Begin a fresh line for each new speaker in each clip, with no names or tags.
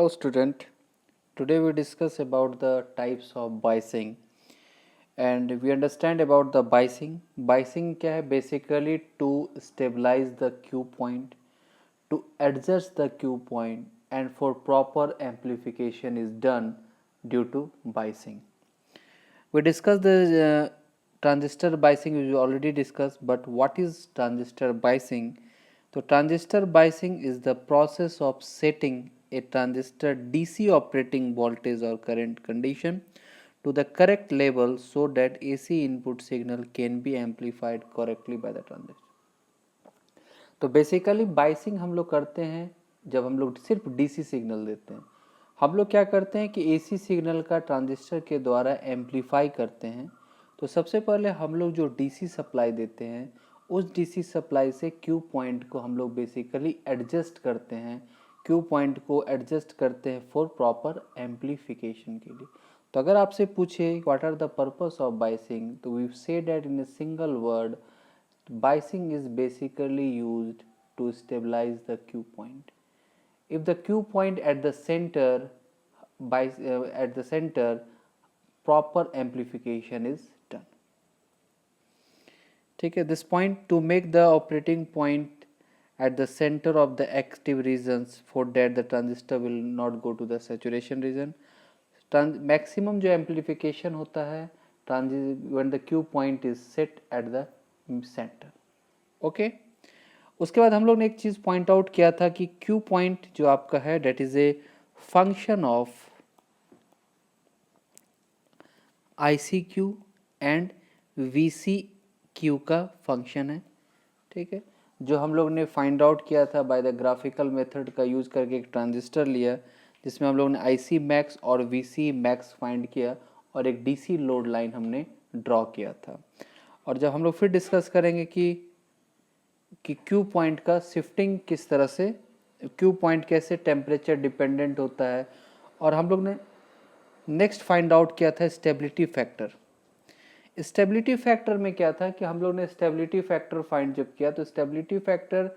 student. Today we discuss about the types of biasing and we understand about the biasing. Biasing क्या है? Basically to stabilize the cue point, to adjust the cue point and for proper amplification is done due to biasing. We discussed the transistor biasing, we already discussed, but what is transistor biasing? So transistor biasing is the process of setting a transistor DC operating voltage or current condition to the correct level so that AC input signal can be amplified correctly by the transistor. तो basically biasing हम लोग करते हैं जब हम लोग सिर्फ DC signal देते हैं। हम लोग क्या करते हैं कि एसी सिग्नल का ट्रांजिस्टर के द्वारा एम्पलीफाई करते हैं। तो सबसे पहले हम लोग जो डीसी सप्लाई देते हैं उस डीसी सप्लाई से क्यू पॉइंट को हम लोग बेसिकली एडजस्ट करते हैं, क्यू पॉइंट को एडजस्ट करते हैं फॉर प्रॉपर एम्पलीफिकेशन के लिए। तो अगर आपसे पूछे what are the purpose of biasing, तो we say that in a single word, biasing is basically used to stabilize the cue point. If the cue point at the center proper amplification is done. ठीक है, this point to make the operating point at the center of the active regions, for that the transistor will not go to the saturation region. Maximum जो amplification होता है when the cue point is set at the centre. Okay, उसके बाद हम लोग ने एक चीज पॉइंट आउट किया था कि क्यू पॉइंट जो आपका है that is a function of IC Q and VC Q का फंक्शन है। ठीक है, जो हम लोग ने फाइंड आउट किया था बाय द ग्राफिकल मेथड का यूज करके एक ट्रांजिस्टर लिया जिसमें हम लोग ने आईसी मैक्स और वीसी मैक्स फाइंड किया और एक डीसी लोड लाइन हमने ड्रॉ किया था। और जब हम लोग फिर डिस्कस करेंगे कि क्यू पॉइंट का शिफ्टिंग किस तरह से, क्यू पॉइंट कैसे टेम्परेचर डिपेंडेंट होता है, और हम लोग ने नेक्स्ट फाइंड आउट किया था स्टेबिलिटी फैक्टर। स्टेबिलिटी फैक्टर में क्या था कि हम लोग ने स्टेबिलिटी फैक्टर फाइंड जब किया तो stability factor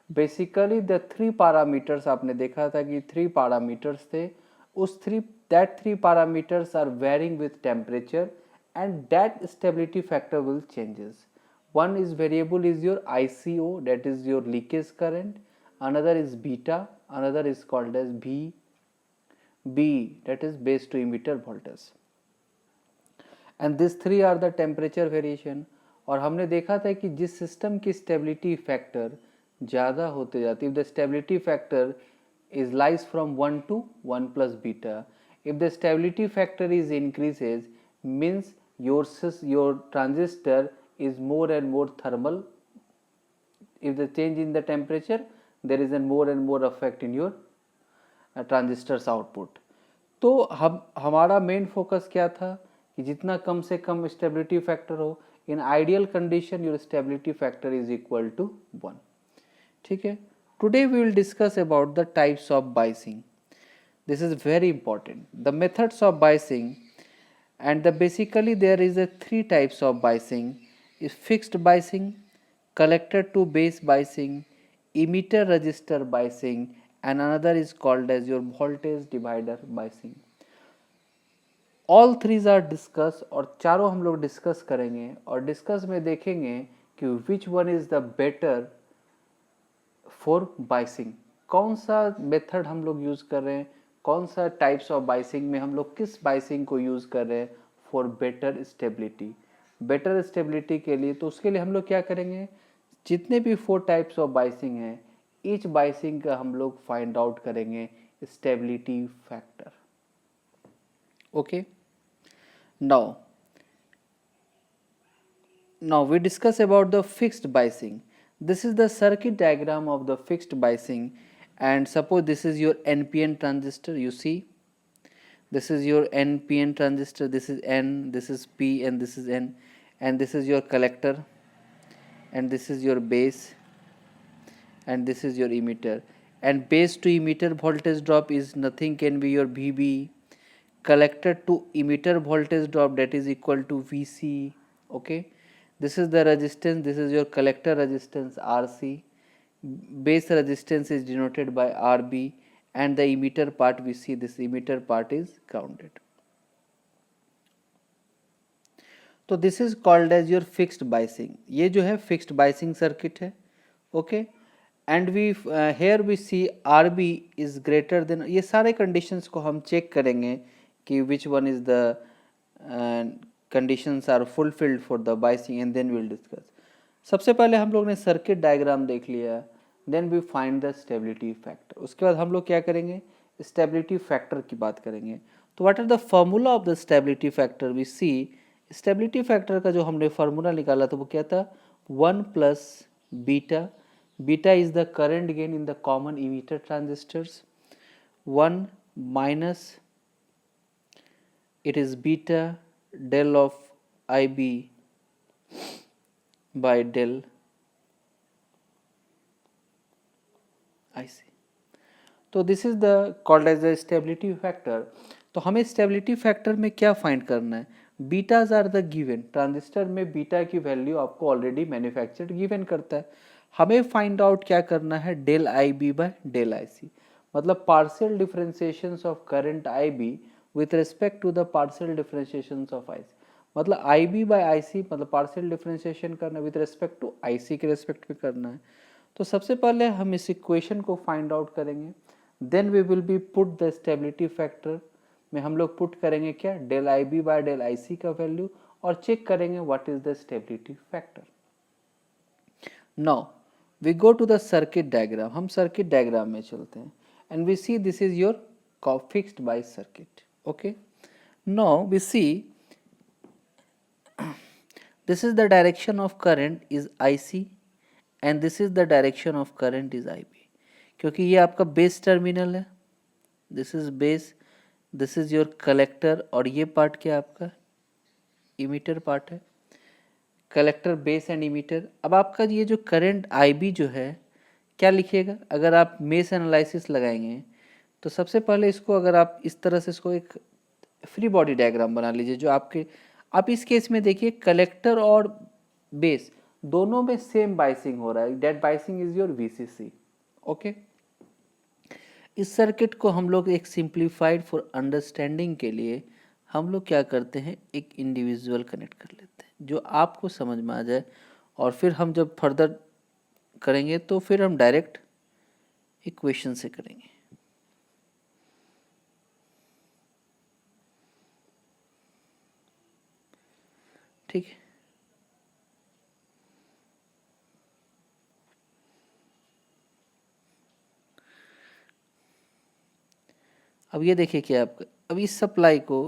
basically the 3 parameters आपने देखा था कि 3 पैरामीटर्स थे, उस 3 parameters are varying with temperature and that stability factor will changes. One is variable is your ICO, that is your leakage current, another is beta, another is called as B, that is base to emitter voltage, and these three are the temperature variation. और हमने देखा था कि जिस system की stability factor ज़्यादा होते जाती है, if the stability factor is lies from 1 to 1 plus beta, if the stability factor is increases means your transistor is more and more thermal. If the change in the temperature, there is a more and more effect in your transistor's output. तो हमारा main focus क्या था कि जितना कम से कम stability factor हो, in ideal condition your stability factor is equal to 1। ठीक है, today we will discuss about the types of biasing. This is very important, the methods of biasing, and basically there is a 3 types of biasing: is fixed biasing, collector to base biasing, emitter resistor biasing, and another is called as your voltage divider biasing. all 3 are discussed और चारों हम लोग discuss करेंगे और discuss में देखेंगे कि which one is the better for biasing, कौन सा मेथड हम लोग यूज कर रहे हैं, कौन सा टाइप्स ऑफ बाइसिंग में हम लोग किस बाइसिंग को यूज कर रहे हैं for better stability. Better stability के लिए तो उसके लिए हम लोग क्या करेंगे, जितने भी 4 टाइप्स ऑफ बाइसिंग हैं ईच बाइसिंग का हम लोग फाइंड आउट करेंगे stability factor. Okay, now we discuss about the fixed biasing. This is the circuit diagram of the fixed biasing, and suppose this is your NPN transistor. You see, this is your NPN transistor, this is N, this is P, and this is N, and this is your collector, and this is your base, and this is your emitter. And base to emitter voltage drop is nothing can be your VB, collector to emitter voltage drop that is equal to VC. Okay, this is the resistance, this is your collector resistance RC, base resistance is denoted by RB, and the emitter part, we see this emitter part is grounded. तो this is called as your fixed biasing, ये जो है fixed biasing circuit है. Okay, and we here we see R B is greater than, ये सारे conditions को हम check करेंगे कि which one is the conditions are fulfilled for the biasing and then will discuss. सबसे पहले हम लोग ने सर्किट डायग्राम देख लिया, then we find the stability factor. उसके बाद हम लोग क्या करेंगे, स्टेबिलिटी फैक्टर की बात करेंगे. तो what are the formula of the stability factor, we see stability factor का जो हमने फार्मूला निकाला था वो क्या था, 1 plus beta. Beta is the current gain in the common emitter transistors. 1 minus it is beta del of IB by del IC. तो this is the called as the stability factor. तो हमें stability factor में क्या find करना है, betas are the given. Transistor में beta की value आपको ऑलरेडी मैन्युफैक्चर्ड गिवन करता है. हमें फाइंड आउट क्या करना है, del I B by del I C, मतलब partial differentiations of current I B with respect to the partial differentiations of IC. मतलब IB by IC मतलब partial differentiation करना with respect to IC के respect में करना है. तो सबसे पहले हम इस equation को find out करेंगे, then we will be put the stability factor में हम लोग put करेंगे क्या, del IB by del IC का value और check करेंगे what is the stability factor. Now we go to the circuit diagram. हम circuit diagram में चलते हैं and we see this is your fixed bias circuit. Okay, now we see this is the direction of current is IC and this is the direction of current is IB. क्योंकि ये आपका base terminal है, this is base, this is your collector और ये part क्या आपका emitter part है, collector base and emitter. अब आपका ये जो करंट IB जो है क्या लिखिएगा, अगर आप मेश एनालिसिस लगाएंगे तो सबसे पहले इसको अगर आप इस तरह से इसको एक फ्री बॉडी डायग्राम बना लीजिए जो आपके, आप इस केस में देखिए कलेक्टर और बेस दोनों में सेम बाइसिंग हो रहा है, that biasing is your VCC. Okay, इस सर्किट को हम लोग एक सिंप्लीफाइड फॉर अंडरस्टैंडिंग के लिए हम लोग क्या करते हैं, एक इंडिविजुअल कनेक्ट कर लेते हैं जो आपको समझ में आ जाए, और फिर हम जब फर्दर करेंगे तो फिर हम डायरेक्ट इक्वेशन से करेंगे. ठीक है, अब ये देखिए क्या आपका, अब इस सप्लाई को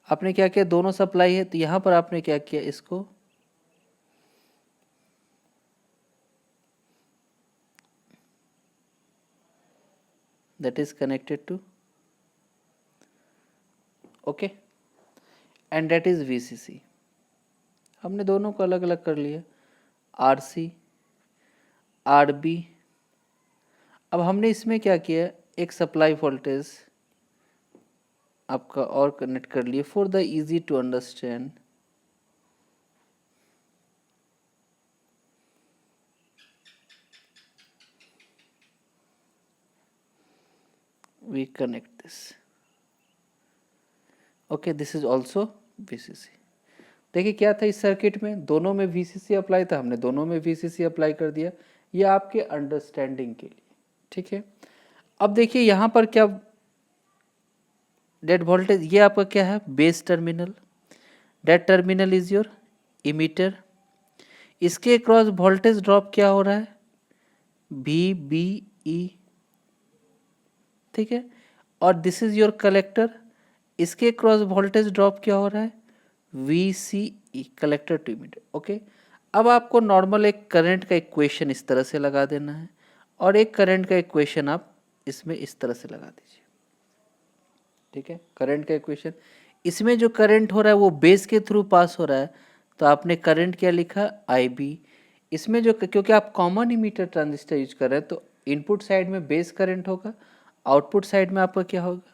आपने क्या किया, दोनों सप्लाई है तो यहां पर आपने क्या किया, इसको that is connected to okay and that is VCC. हमने दोनों को अलग अलग कर लिया, RC RB. अब हमने इसमें क्या किया, एक सप्लाई वोल्टेज आपका और कनेक्ट कर लिए for the easy to understand. We connect this. Okay, this is also VCC. देखिए क्या था इस सर्किट में, दोनों में VCC अप्लाई था, हमने दोनों में VCC अप्लाई कर दिया, ये आपके अंडरस्टैंडिंग के लिए. ठीक है, अब देखिए यहाँ पर क्या डेट वोल्टेज, ये आपका क्या है, base terminal, that terminal is your emitter. इसके क्रॉस वोल्टेज ड्रॉप क्या हो रहा है, VBE. ठीक है, और दिस इज योर कलेक्टर, इसके क्रॉस वोल्टेज ड्रॉप क्या हो रहा है, VCE, collector to emitter. Okay, अब आपको नॉर्मल एक करंट का इक्वेशन इस तरह से लगा देना है और एक करंट का इक्वेशन आप इसमें इस तरह से लगा दीजिए. ठीक है, करंट का इक्वेशन, इसमें जो करंट हो रहा है वो बेस के थ्रू पास हो रहा है, तो आपने करंट क्या लिखा, IB. इसमें जो, क्योंकि आप कॉमन इमीटर ट्रांजिस्टर यूज कर रहे हैं तो इनपुट साइड में बेस करंट होगा, आउटपुट साइड में आपका क्या होगा,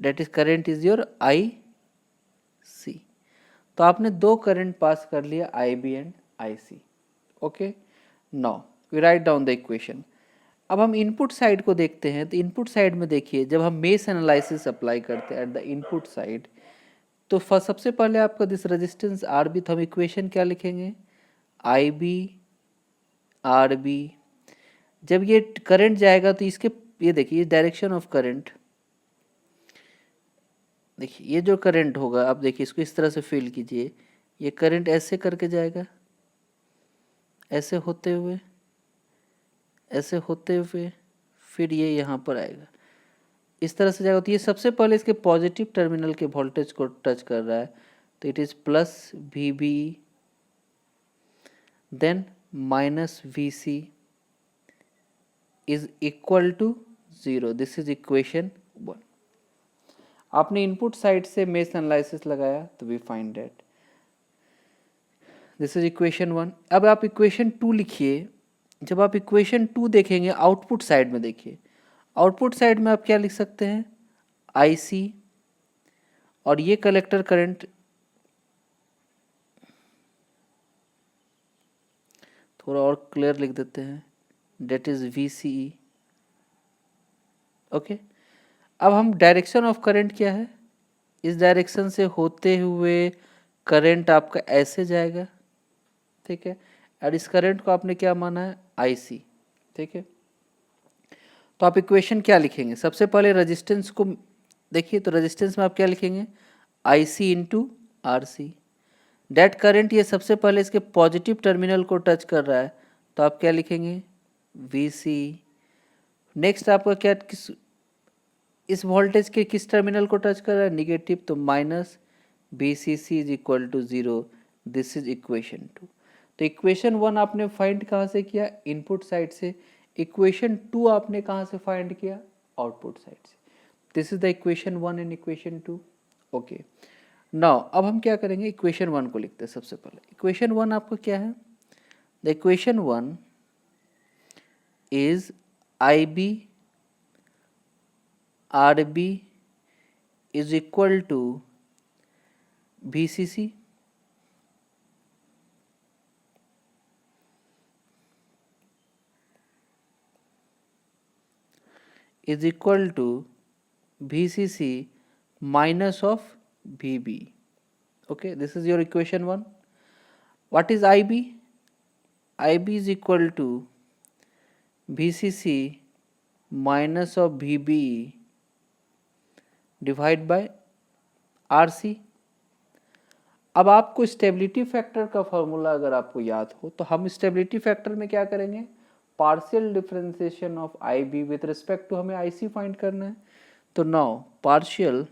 that is current is your IC. तो आपने दो करंट पास कर लिया, IB and IC. Okay, now we write down the equation. अब हम इनपुट साइड को देखते हैं, तो इनपुट साइड में देखिए जब हम मेश एनालिसिस अप्लाई करते हैं एट द इनपुट साइड, तो सबसे पहले आपका दिस रेजिस्टेंस आर बी, तो हम इक्वेशन क्या लिखेंगे, आई बी आर बी। जब ये करंट जाएगा तो इसके, ये देखिए डायरेक्शन ऑफ करंट, देखिए ये जो करंट होगा, आप देखिए इसको इस तरह से फील कीजिए, ये करंट ऐसे करके जाएगा, ऐसे होते हुए, ऐसे होते हुए, फिर ये यहाँ पर आएगा, इस तरह से जाएगा। तो ये सबसे पहले इसके पॉजिटिव टर्मिनल के वोल्टेज को टच कर रहा है, तो it is plus V B, then minus V C is equal to 0। This is equation 1। आपने इनपुट साइड से मेश एनालिसिस लगाया तो we find that this is equation 1। अब आप इक्वेशन 2 लिखिए। जब आप इक्वेशन 2 देखेंगे आउटपुट साइड में, देखिए आउटपुट साइड में आप क्या लिख सकते हैं, आई सी, और ये कलेक्टर करंट, थोड़ा और क्लियर लिख देते हैं, that is V C E. Okay, अब हम डायरेक्शन ऑफ करंट क्या है, इस डायरेक्शन से होते हुए करंट आपका ऐसे जाएगा, ठीक है, और इस करंट को आपने क्या माना है, आई सी, ठीक है। तो आप इक्वेशन क्या लिखेंगे, सबसे पहले रेजिस्टेंस को देखिए, तो रेजिस्टेंस में आप क्या लिखेंगे, I C into R C. That current ये सबसे पहले इसके पॉजिटिव टर्मिनल को टच कर रहा है, तो आप क्या लिखेंगे, वी सी। नेक्स्ट आपका क्या, इस वोल्टेज के किस टर्मिनल को टच कर रहा है, निगेटिव, तो minus B C C is equal to 0। This is equation 2। तो इक्वेशन 1 आपने फाइंड कहाँ से किया, इनपुट साइड से। इक्वेशन 2 आपने कहाँ से फाइंड किया, आउटपुट साइड से। This is the equation 1 and equation 2। Okay, now अब हम क्या करेंगे, इक्वेशन 1 को लिखते हैं सबसे पहले। इक्वेशन 1 आपका क्या है, the equation 1 is I B R B is equal to V C C, is equal to VCC minus of VB. Okay, this is your equation 1. What is IB? IB is equal to VCC minus of VB divided by RC. अब आपको stability factor का formula अगर आपको याद हो, तो हम stability factor में क्या करेंगे, partial differentiation of I B with respect to हमें आई सी फाइंड करना है। तो now partial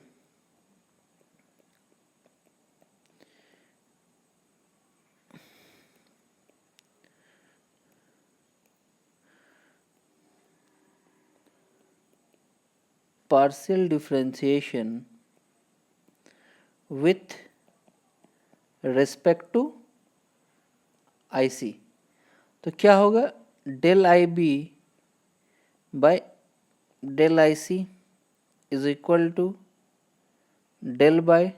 differentiation with respect to I C, तो क्या होगा, del I B by del I C is equal to del by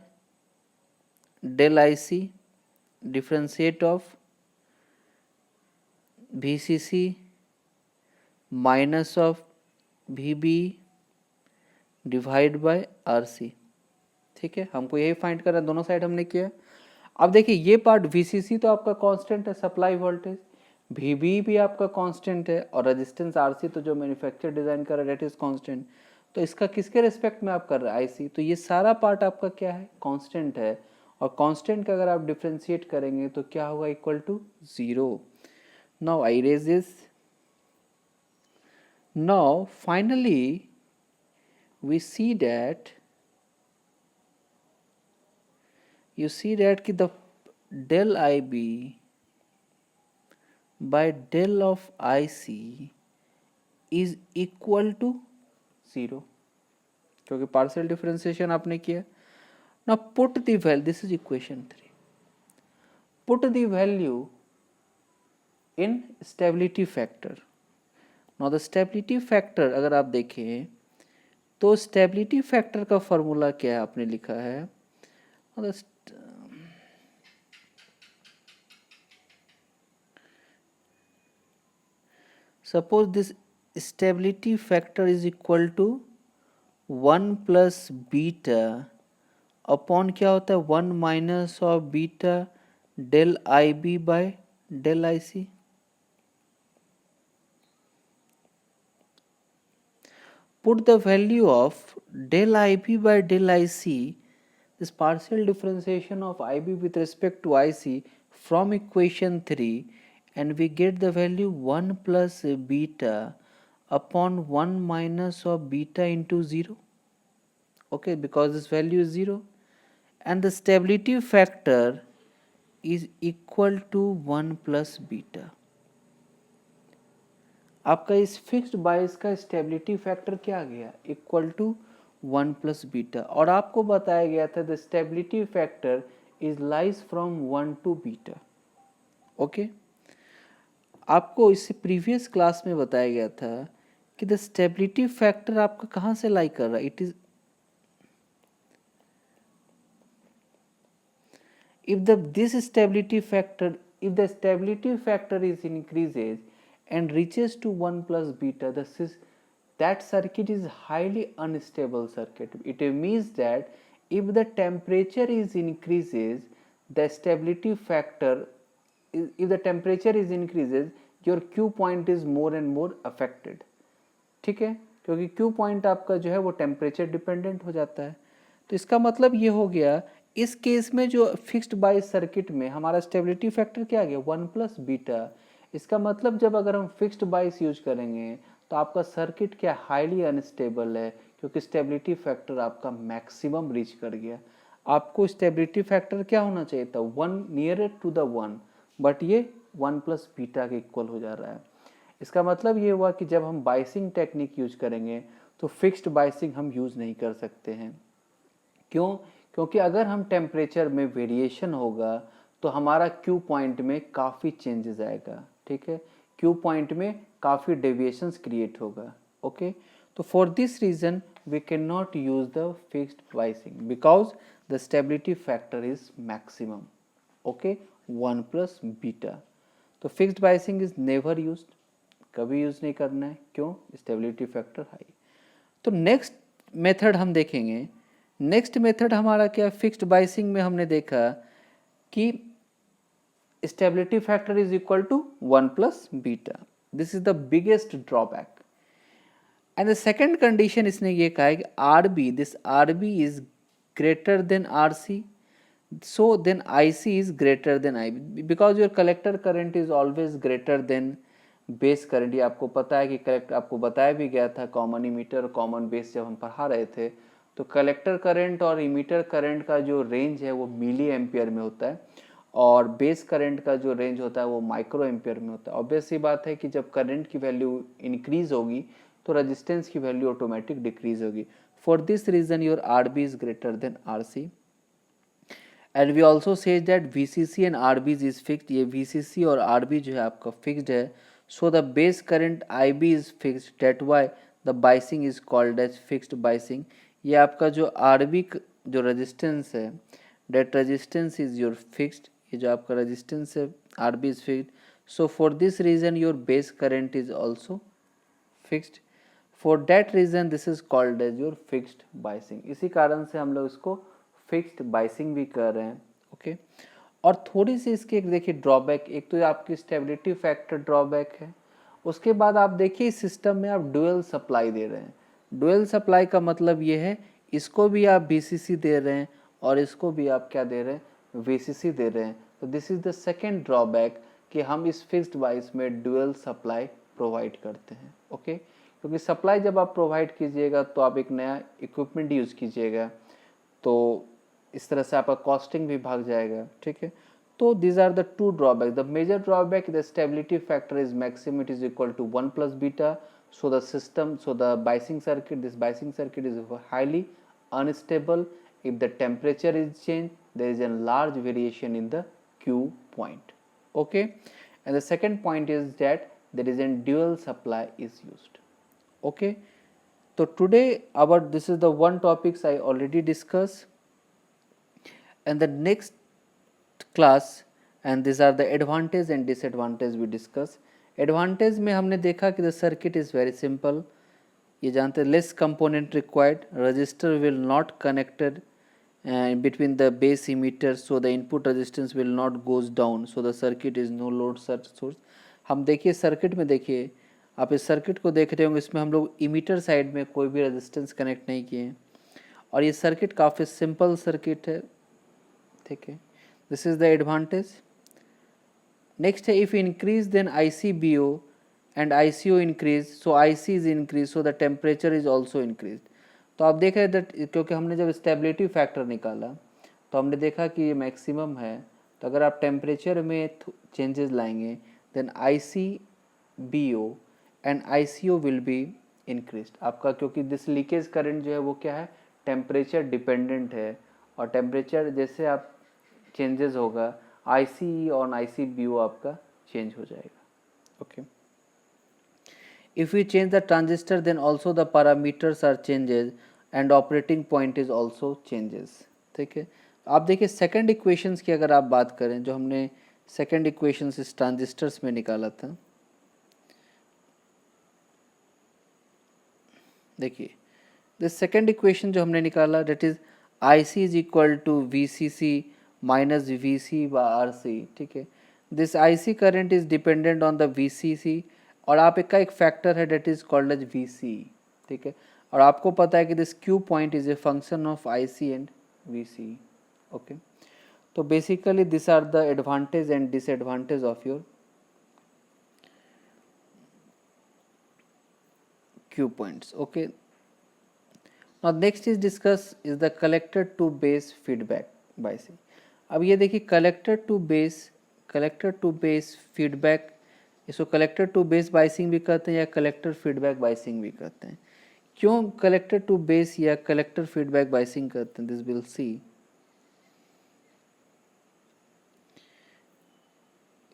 del I C differentiate of V C C minus of V B divide by R C. ठीक है, हमको यही find करना है, दोनों साइड हमने किया। अब देखिए ये पार्ट वीसीसी तो आपका कांस्टेंट है, सप्लाई वोल्टेज, वीबी भी आपका कांस्टेंट है, और रेजिस्टेंस आरसी तो जो मैन्युफैक्चर डिजाइन कर रहा है डेट इज कांस्टेंट। तो इसका किसके रिस्पेक्ट में आप कर रहे हैं, आईसी, तो ये सारा पार्ट आपका क्या है, कांस्टेंट है। और कांस्टेंट का अगर आप डिफ्रेंशिएट करेंगे तो क्या होगा, equal to 0। Now I raise this. Now finally we see that कि the del IB by del of IC is equal to 0, क्योंकि पार्शियल डिफरेंशिएशन आपने किया। now put the value, this is equation 3, put the value in stability factor। now the stability factor अगर आप देखें तो stability factor का formula क्या है, आपने लिखा है, suppose this stability factor is equal to 1 plus beta upon क्या होता है 1 minus of beta del I B by del I C. Put the value of del IB by del IC, this partial differentiation of IB with respect to IC from equation 3, and we get the value 1 plus beta upon 1 minus of beta into 0. Okay, because this value is 0, and the stability factor is equal to 1 plus beta. आपका इस fixed बायस का stability factor क्या आ गया equal to 1 plus beta, और आपको बताया गया था the stability factor is lies from 1 to beta. Okay, आपको इससे प्रीवियस क्लास में बताया गया था कि द स्टेबिलिटी फैक्टर आपका कहाँ से लाई कर रहा है. It is if the stability factor is increases and reaches to 1 plus beta, that circuit is highly unstable circuit. It means that if the temperature is increases, the stability factor, if the temperature is increases, your Q point is more and more affected. ठीक है, क्योंकि Q point आपका जो है वो temperature dependent हो जाता है. तो इसका मतलब ये हो गया इस केस में जो फिक्स्ड बायस सर्किट में हमारा स्टेबिलिटी फैक्टर क्या आ गया 1 प्लस बीटा. इसका मतलब जब अगर हम फिक्स्ड बायस यूज करेंगे तो आपका सर्किट क्या हाईली अनस्टेबल है, क्योंकि स्टेबिलिटी फैक्टर आपका मैक्सिमम रीच कर गया. आपको स्टेबिलिटी फैक्टर क्या होना चाहिए था 1 नियर टू द 1, बट ये 1 प्लस बीटा के इक्वल हो जा रहा है. इसका मतलब ये हुआ कि जब हम बाइसिंग टेक्निक यूज करेंगे तो फिक्स्ड बाइसिंग हम यूज नहीं कर सकते हैं. क्यों? क्योंकि अगर हम टेम्परेचर में वेरिएशन होगा तो हमारा क्यू पॉइंट में काफ़ी चेंजेस आएगा. ठीक है, क्यू पॉइंट में काफ़ी डेविएशंस क्रिएट होगा. ओके, तो for this reason we can not use the fixed biasing because the stability factor is maximum. Okay, 1 plus beta. तो fixed biasing is never use, कभी यूज नहीं करना है. क्यों? Stability factor high. तो next method हम देखेंगे. नेक्स्ट मेथड हमारा क्या, फिक्स्ड बाइसिंग में हमने देखा कि stability factor is equal to 1 plus beta. This is the biggest drawback. And the second condition इसने ये कहा है कि R B, this R B is greater than R C, so then I C is greater than I B, because your collector current is always greater than base current. ये आपको पता है कि करेक्ट आपको बताया भी गया था कॉमन इमीटर और कॉमन बेस जब हम पढ़ा रहे थे. तो कलेक्टर करंट और इमीटर करंट का जो रेंज है वो मिली एम्पियर में होता है, और बेस करंट का जो रेंज होता है वो माइक्रो एम्पियर में होता है. ऑब्वियस सी बात है कि जब करंट की वैल्यू इंक्रीज होगी तो रेजिस्टेंस की वैल्यू ऑटोमेटिक डिक्रीज होगी. For this reason your R B is greater than R C. And we also says that V C C and R B is fixed. ये V C C और R B जो है आपका fixed है. So the base current I B is fixed, that why the biasing is called as fixed biasing. ये आपका जो R B जो रेजिस्टेंस है, date resistance is your fixed. ये जो आपका रेजिस्टेंस है R B is fixed. So for this reason your base current is also fixed. For that reason this is called as your fixed biasing. इसी कारण से हम लोग इसको फिक्स्ड बाइसिंग भी कर रहे हैं. ओके, और थोड़ी सी इसके देखिए ड्रॉबैक. एक तो आपकी स्टेबिलिटी फैक्टर ड्रॉबैक है. उसके बाद आप देखिए इस सिस्टम में आप डुअल सप्लाई दे रहे हैं. डुअल सप्लाई का मतलब ये है इसको भी आप बीसीसी दे रहे हैं और इसको भी आप क्या दे रहे हैं, वीसीसी दे रहे हैं. तो this is the second drawback कि हम इस फिक्स्ड बाइस में डुअल सप्लाई प्रोवाइड करते हैं. ओके, क्योंकि सप्लाई जब आप प्रोवाइड कीजिएगा तो आप एक नया इक्विपमेंट यूज़ कीजिएगा, तो इस तरह से आपका कॉस्टिंग भी भाग जाएगा. ठीक है, तो these are the two drawbacks. The major drawback, the stability factor is maximum, it is equal to 1 plus beta. So the system, so the biasing circuit, this biasing circuit is highly unstable. If the temperature is changed, there is a large variation in the Q point. Okay, and the second point is that there is a dual supply is used. Okay, so today this is the one topics I already discussed, and the next class, and these are the advantage and disadvantage we discuss. Advantage में हमने देखा कि the circuit is very simple, ये जानते हैं, less component required, register will not connected between the base emitter, so the input resistance will not goes down, so the circuit is no load source. हम देखिए circuit में, देखिए आप इस circuit को देख रहे होंगे, इसमें हम लोग इमीटर साइड में कोई भी रेजिस्टेंस कनेक्ट नहीं किए हैं और ये सर्किट काफ़ी सिंपल सर्किट है, ठीक है। This is the advantage. Next है, if increase then ICBO and ICO increase, so IC is increase, so the temperature is also increase. तो आप देख रहे हैं दैट, क्योंकि हमने जब स्टेबिलिटी फैक्टर निकाला तो हमने देखा कि ये मैक्सिमम है, तो अगर आप टेम्परेचर में चेंजेस लाएंगे then ICBO and ICO will be increase आपका, क्योंकि दिस लीकेज करंट जो है वो क्या है, टेम्परेचर डिपेंडेंट है, और टेम्परेचर जैसे आप चेंजेस होगा ICE और ICBO आपका चेंज हो जाएगा, okay. If we change the transistor then also the parameters are changes and operating point is also changes, ठीक है। आप देखिए सेकंड इक्वेशंस की अगर आप बात करें, जो हमने सेकंड इक्वेशंस इस ट्रांजिस्टर्स में निकाला था, देखिए दिस सेकंड इक्वेशन जो हमने निकाला, that is IC is equal to VCC minus VC by RC, ठीक है। This IC current is dependent on the VCC और आप का एक फैक्टर है that is called as VC, ठीक है। और आपको पता है कि this Q point is a function of IC and VC, okay. तो basically this are the advantage and disadvantage of your Q points, okay. Now next is discuss is the collector to base feedback biasing. अब ये देखिए collector to base feedback, इसको collector to base biasing भी कहते हैं या collector feedback biasing भी कहते हैं। क्यों कलेक्टर टू बेस या कलेक्टर फीडबैक बाइसिंग कहते हैं, this will see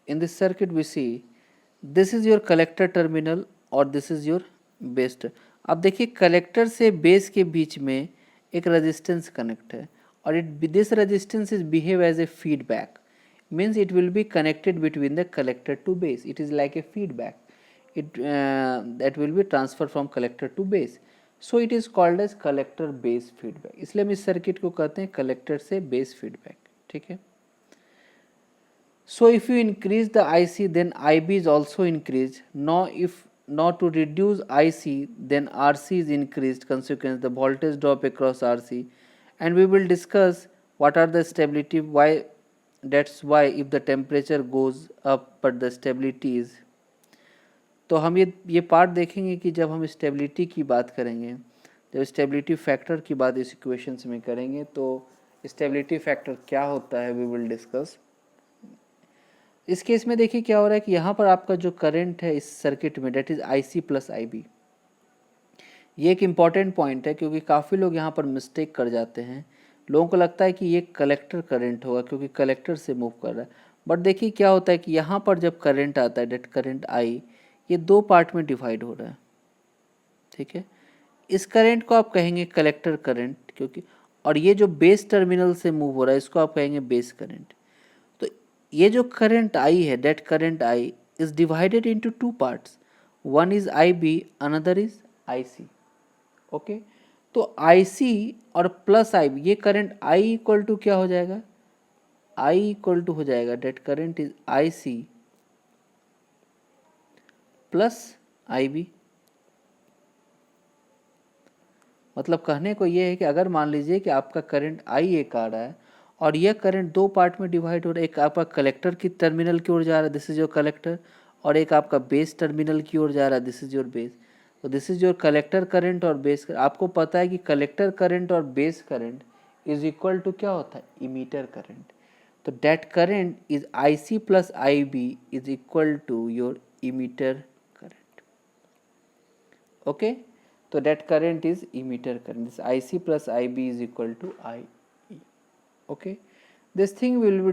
in this circuit we see this is your collector terminal और this is your base। अब देखिए कलेक्टर से बेस के बीच में एक रेजिस्टेंस कनेक्ट है और this resistance is behave as a feedback, means it will be connected between the collector to base, it is like a feedback, it that will be transferred from collector to base, so it is called as collector base feedback, इसलिए हम इस circuit को कहते हैं collector से base feedback, ठीक है। So if you increase the IC then IB is also increased. Now to reduce IC then RC is increased, consequence the voltage drop across RC, and we will discuss what are the stability, why, that's why if the temperature goes up but the stability is, तो हम ये part देखेंगे कि जब हम stability की बात करेंगे, जब स्टेबिलिटी फैक्टर की बात इस इक्वेशंस में करेंगे तो स्टेबिलिटी फैक्टर क्या होता है वी विल डिस्कस। इस केस में देखिए क्या हो रहा है कि यहाँ पर आपका जो करंट है इस सर्किट में that is IC plus IB, ये एक इम्पॉर्टेंट पॉइंट है क्योंकि काफ़ी लोग यहाँ पर मिस्टेक कर जाते हैं, लोगों को लगता है कि ये कलेक्टर करंट होगा क्योंकि कलेक्टर से मूव कर रहा है, बट देखिए क्या होता है कि यहाँ पर जब करंट आता है डेट करंट I, ये दो पार्ट में डिवाइड हो रहा है, ठीक है। इस करंट को आप कहेंगे कलेक्टर करंट, क्योंकि और ये जो बेस टर्मिनल से मूव हो रहा है इसको आप कहेंगे बेस करंट। ये जो करंट I है, that current I is divided into two parts, one is IB another is IC, okay. तो IC और प्लस IB, ये करंट I इक्वल टू क्या हो जाएगा, I इक्वल टू हो जाएगा that current is IC plus IB। मतलब कहने को ये है कि अगर मान लीजिए कि आपका करंट I एक आ रहा है और यह करंट दो पार्ट में डिवाइड हो रहा है, एक आपका कलेक्टर की टर्मिनल की ओर जा रहा है, दिस इज योर कलेक्टर, और एक आपका बेस टर्मिनल की ओर जा रहा है, दिस इज योर बेस। तो this is your collector current और बेस करंट। आपको पता है कि कलेक्टर करंट और base current is equal to क्या होता है, इमीटर करंट। तो that current is IC plus IB is equal to your emitter current, okay. तो that current is emitter current, this IC plus IB is equal to IE, okay. This thing will be